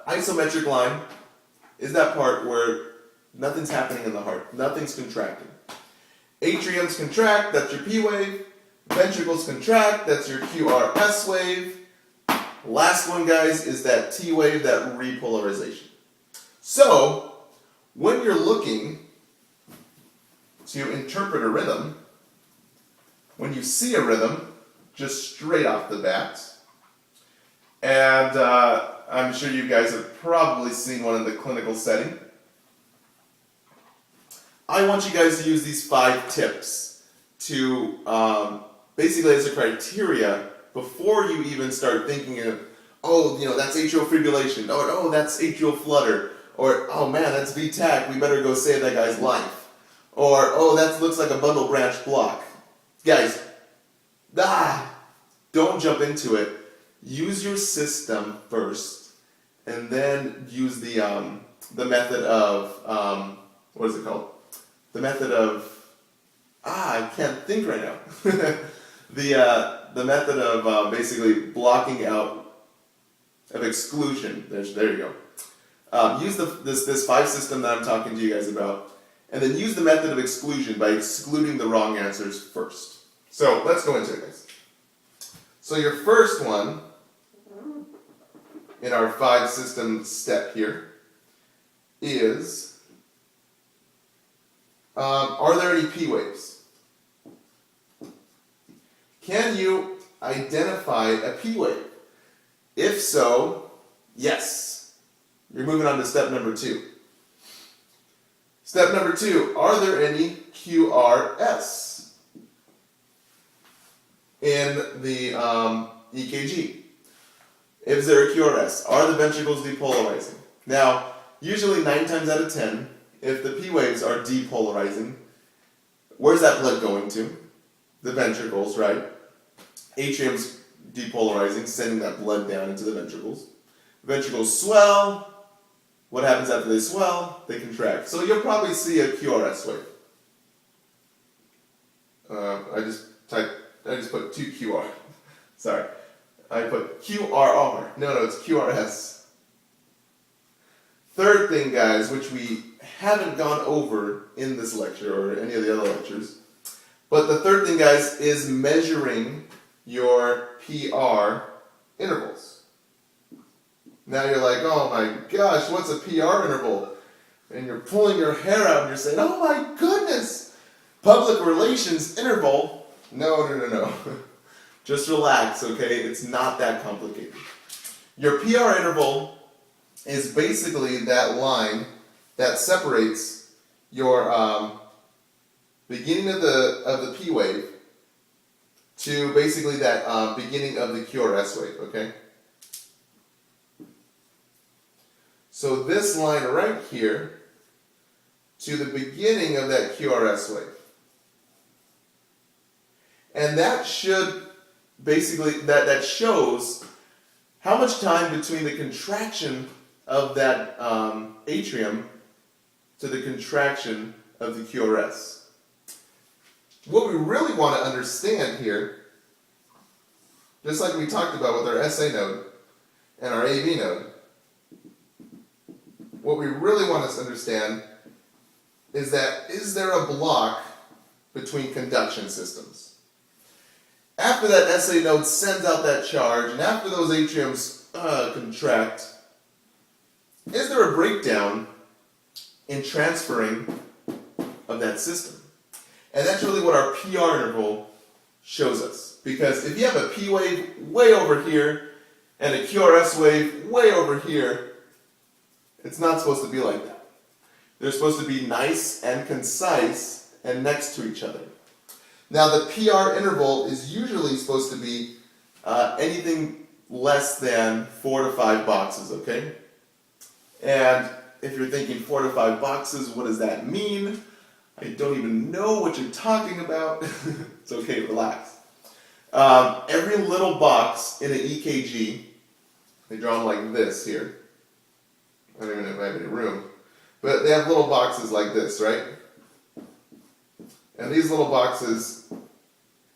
isometric line is that part where nothing's happening in the heart. Nothing's contracting. Atriums contract, that's your P wave. Ventricles contract, that's your QRS wave. Last one, guys, is that T wave, that repolarization. So, when you're looking to interpret a rhythm, when you see a rhythm, just straight off the bat, and I'm sure you guys have probably seen one in the clinical setting, I want you guys to use these 5 tips to basically as a criteria before you even start thinking of, oh, that's atrial fibrillation, or oh, that's atrial flutter, or oh man, that's VTAC, we better go save that guy's life, or oh, that looks like a bundle branch block. Guys, don't jump into it. Use your system first, and then use the method of what is it called? The method of I can't think right now. the method of basically blocking out of exclusion. There you go. Use this 5 system that I'm talking to you guys about, and then use the method of exclusion by excluding the wrong answers first. So let's go into it, guys. So your first one in our 5 system step here is, are there any P waves? Can you identify a P wave? If so, yes. You're moving on to step number 2. Step number 2, are there any QRS in the EKG? Is there a QRS? Are the ventricles depolarizing? Now, usually 9 times out of 10, if the P waves are depolarizing, where's that blood going to? The ventricles, right? Atrium's depolarizing, sending that blood down into the ventricles. Ventricles swell. What happens after they swell? They contract. So you'll probably see a QRS wave. I just put 2QR. Sorry. I put QRR. No, it's QRS. Third thing, guys, which we haven't gone over in this lecture or any of the other lectures, but the third thing, guys, is measuring your PR intervals. Now you're like, oh my gosh, what's a PR interval? And you're pulling your hair out and you're saying, oh my goodness, public relations interval. No. Just relax, okay? It's not that complicated. Your PR interval is basically that line that separates your beginning of the P wave to basically that beginning of the QRS wave, okay? So this line right here to the beginning of that QRS wave. And that should basically, that shows how much time between the contraction of that atrium to the contraction of the QRS. What we really want to understand here, just like we talked about with our SA node and our AV node, what we really want to understand is that, is there a block between conduction systems? After that SA node sends out that charge, and after those atriums contract, is there a breakdown in transferring of that system? And that's really what our PR interval shows us. Because if you have a P wave way over here and a QRS wave way over here, it's not supposed to be like that. They're supposed to be nice and concise and next to each other. Now the PR interval is usually supposed to be anything less than 4 to 5 boxes, okay? And if you're thinking 4 to 5 boxes, what does that mean? I don't even know what you're talking about. It's okay, relax. Every little box in an EKG, they draw them like this here. I don't even know if I have any room. But they have little boxes like this, right? And these little boxes,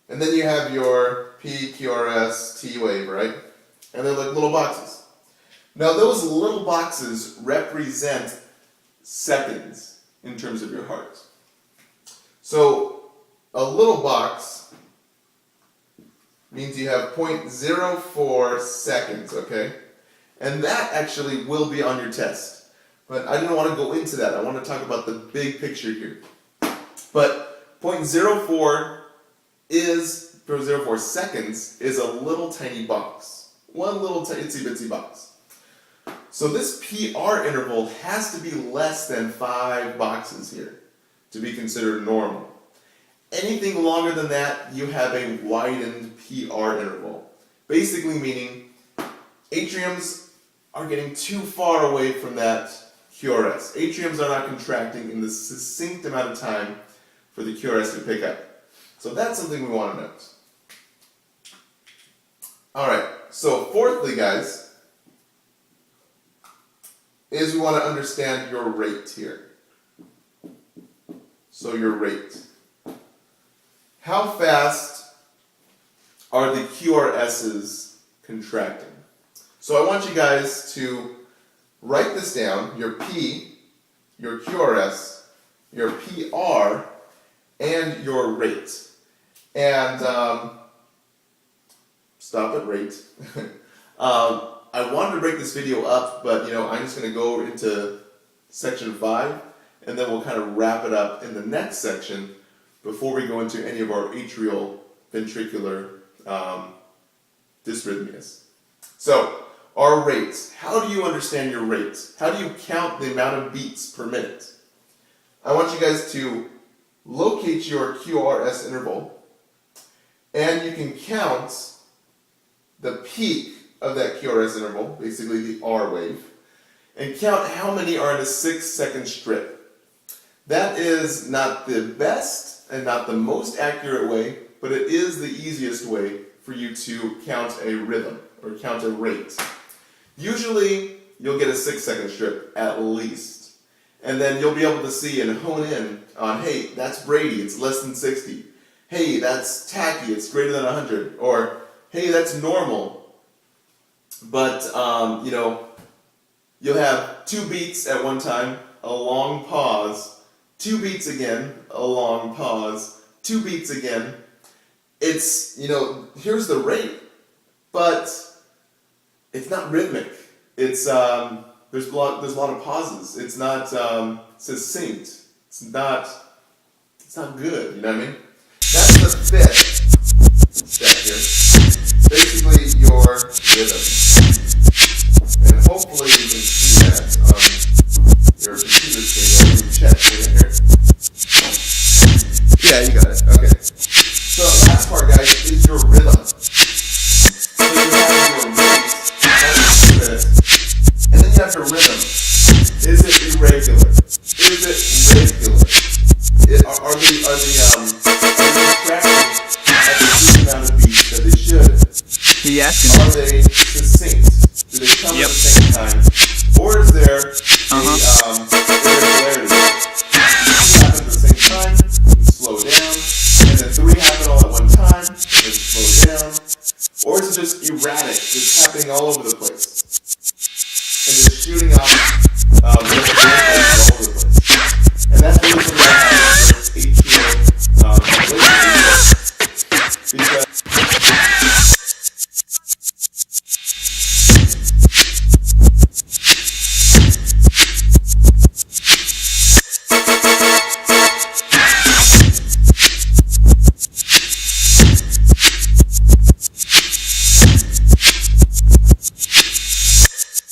and then you have your P, QRS, T wave, right? And they're like little boxes. Now those little boxes represent seconds in terms of your heart. So a little box means you have 0.04 seconds, okay? And that actually will be on your test. But I didn't want to go into that. I want to talk about the big picture here. But 0.04 seconds is a little tiny box. One little itsy bitsy box. So this PR interval has to be less than 5 boxes here to be considered normal. Anything longer than that, you have a widened PR interval. Basically meaning atriums are getting too far away from that QRS. Atriums are not contracting in the succinct amount of time for the QRS to pick up. So that's something we want to note. Alright, so fourthly, guys, is we want to understand your rate here. So your rate. How fast are the QRSs contracting? So I want you guys to write this down, your P, your QRS, your PR, and your rate. And stop at rate. I wanted to break this video up, but I'm just going to go into section 5, and then we'll kind of wrap it up in the next section before we go into any of our atrial ventricular dysrhythmias. So, our rates. How do you understand your rates? How do you count the amount of beats per minute? I want you guys to locate your QRS interval, and you can count the peak of that QRS interval, basically the R wave, and count how many are in a 6-second strip. That is not the best and not the most accurate way, but it is the easiest way for you to count a rhythm or count a rate. Usually, you'll get a 6-second strip at least, and then you'll be able to see and hone in on, hey, that's Brady, it's less than 60. Hey, that's tacky, it's greater than 100. Or, hey, that's normal. But, you'll have 2 beats at one time, a long pause, 2 beats again, a long pause, 2 beats again. It's, here's the rate, but it's not rhythmic. It's, there's a lot of pauses. It's not succinct. It's not good, you know what I mean? That's the 5th step here. Basically, your rhythm. And hopefully you can see that on your computer screen. Let me check it in here. Yeah, you got it. Okay. So the last part, guys, is your rhythm. So you have your rate, and then you have your rhythm. Is it irregular? Is it regular? Are they contracting at the same amount of beats that they should? He asking. Are they succinct? Do they come at the same time? Or is there irregularity? 2 happen at the same time, and slow down, and then 3 happen all at one time, and then slow down? Or is it just erratic, just happening all over the place? And just shooting off all over the place? And that's really something that happens with atrial because